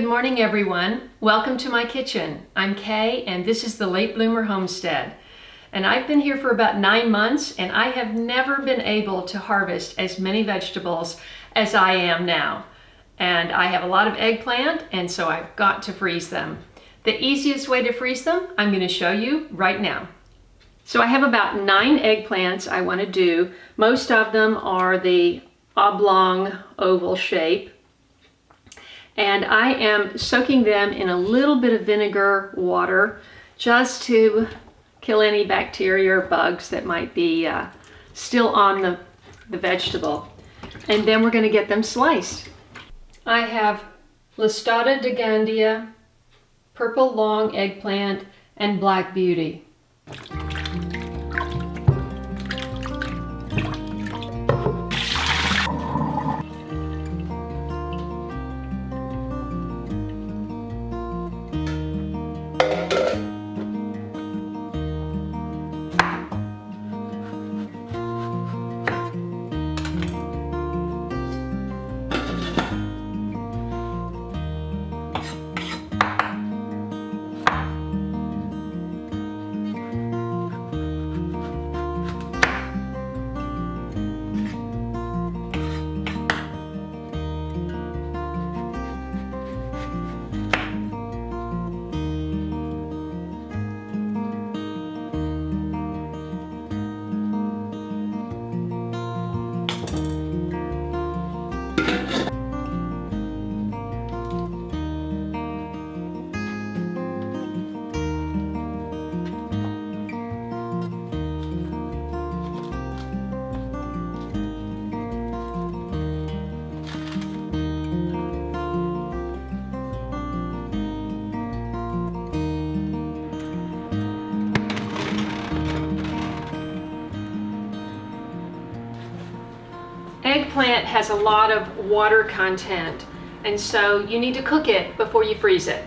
Good morning, everyone. Welcome to my kitchen. I'm Kaye, and this is the Late Bloomer Homestead. And I've been here for about 9 months, and I have never been able to harvest as many vegetables as I am now. And I have a lot of eggplant, and so I've got to freeze them. The easiest way to freeze them, I'm going to show you right now. So I have about 9 eggplants I want to do. Most of them are the oblong oval shape. And I am soaking them in a little bit of vinegar water just to kill any bacteria or bugs that might be still on the vegetable. And then we're going to get them sliced. I have Listata Degandia, purple long eggplant, and black beauty. Eggplant has a lot of water content, and so you need to cook it before you freeze it.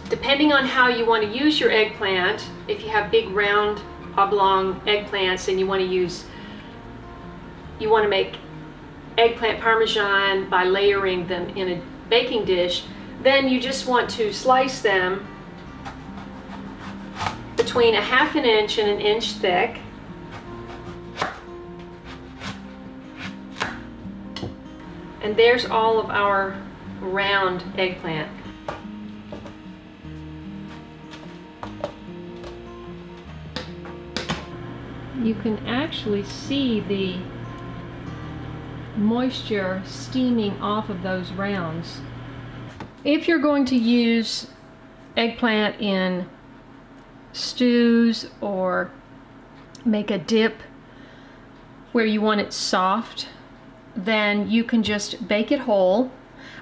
Depending on how you want to use your eggplant, if you have big round oblong eggplants and you want to make eggplant parmesan by layering them in a baking dish, then you just want to slice them between 1/2 inch and 1 inch thick. And there's all of our round eggplant. You can actually see the moisture steaming off of those rounds. If you're going to use eggplant in stews or make a dip where you want it soft, then you can just bake it whole.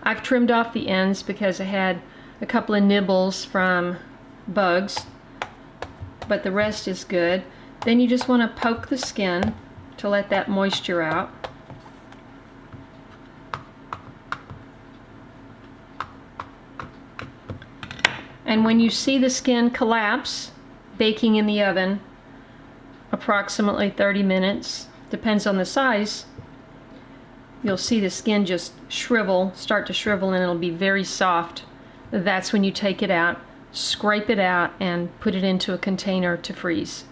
I've trimmed off the ends because I had a couple of nibbles from bugs, but the rest is good. Then you just want to poke the skin to let that moisture out. And when you see the skin collapse, baking in the oven approximately 30 minutes, depends on the size, you'll see the skin just start to shrivel, and it'll be very soft. That's when you take it out, scrape it out, and put it into a container to freeze.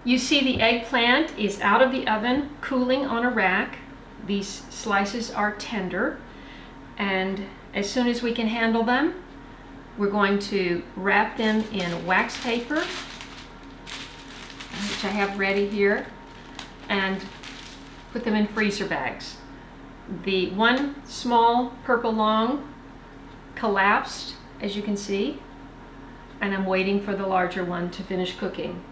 You see the eggplant is out of the oven, cooling on a rack. These slices are tender, and as soon as we can handle them, we're going to wrap them in wax paper, which I have ready here, and put them in freezer bags. The one small purple long collapsed, as you can see, and I'm waiting for the larger one to finish cooking.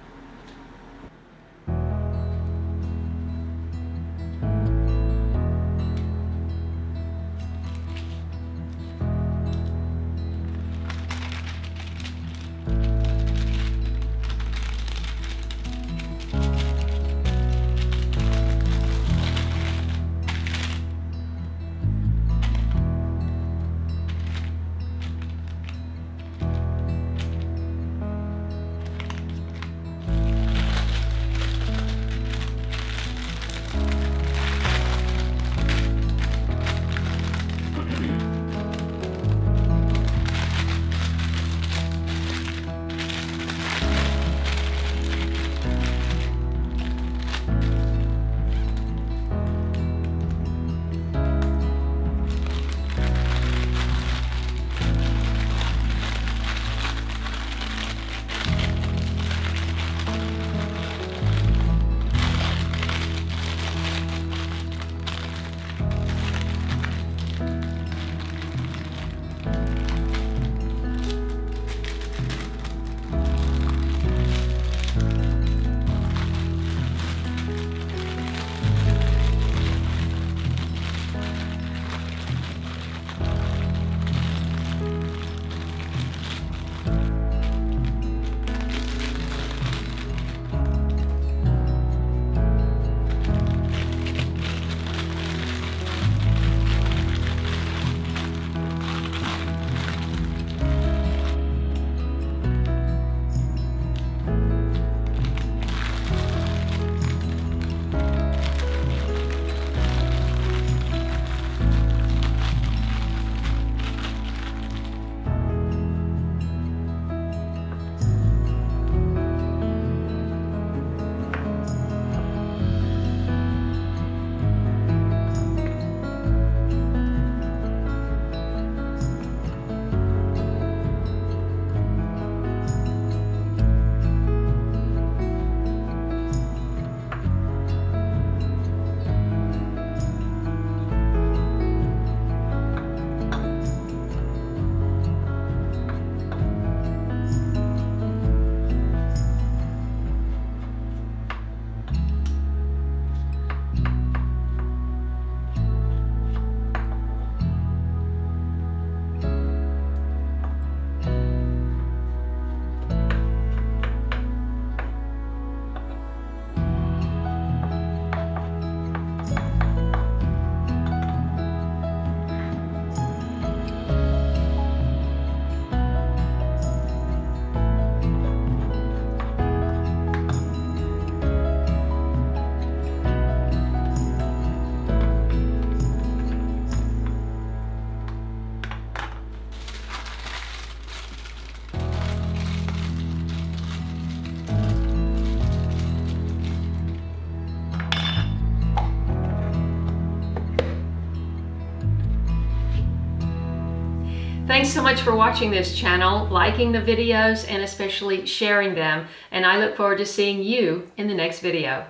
Thanks so much for watching this channel, liking the videos, and especially sharing them. And I look forward to seeing you in the next video.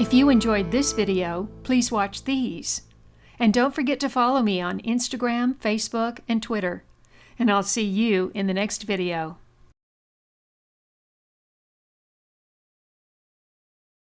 If you enjoyed this video, please watch these. And don't forget to follow me on Instagram, Facebook, and Twitter. And I'll see you in the next video.